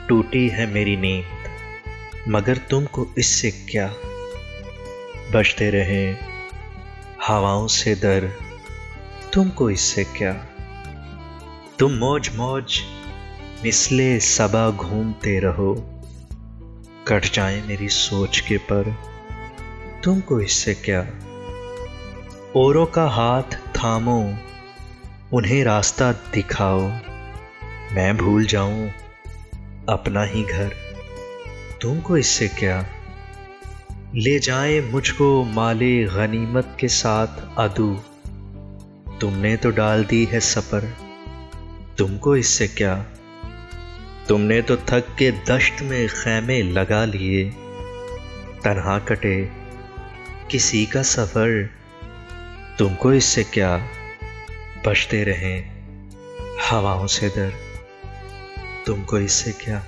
टूटी है मेरी नींद, मगर तुमको इससे क्या। बजते रहे हवाओं से दर, तुमको इससे क्या। तुम मौज मौज मिसले सबा घूमते रहो, कट जाए मेरी सोच के पर, तुमको इससे क्या। औरों का हाथ थामो, उन्हें रास्ता दिखाओ, मैं भूल जाऊं अपना ही घर, तुमको इससे क्या। ले जाए मुझको माले गनीमत के साथ अदू, तुमने तो डाल दी है सपर, तुमको इससे क्या। तुमने तो थक के दश्त में खैमे लगा लिए, तन्हा कटे किसी का सफर, तुमको इससे क्या। बजते रहें हवाओं से दर, तुमको इससे क्या।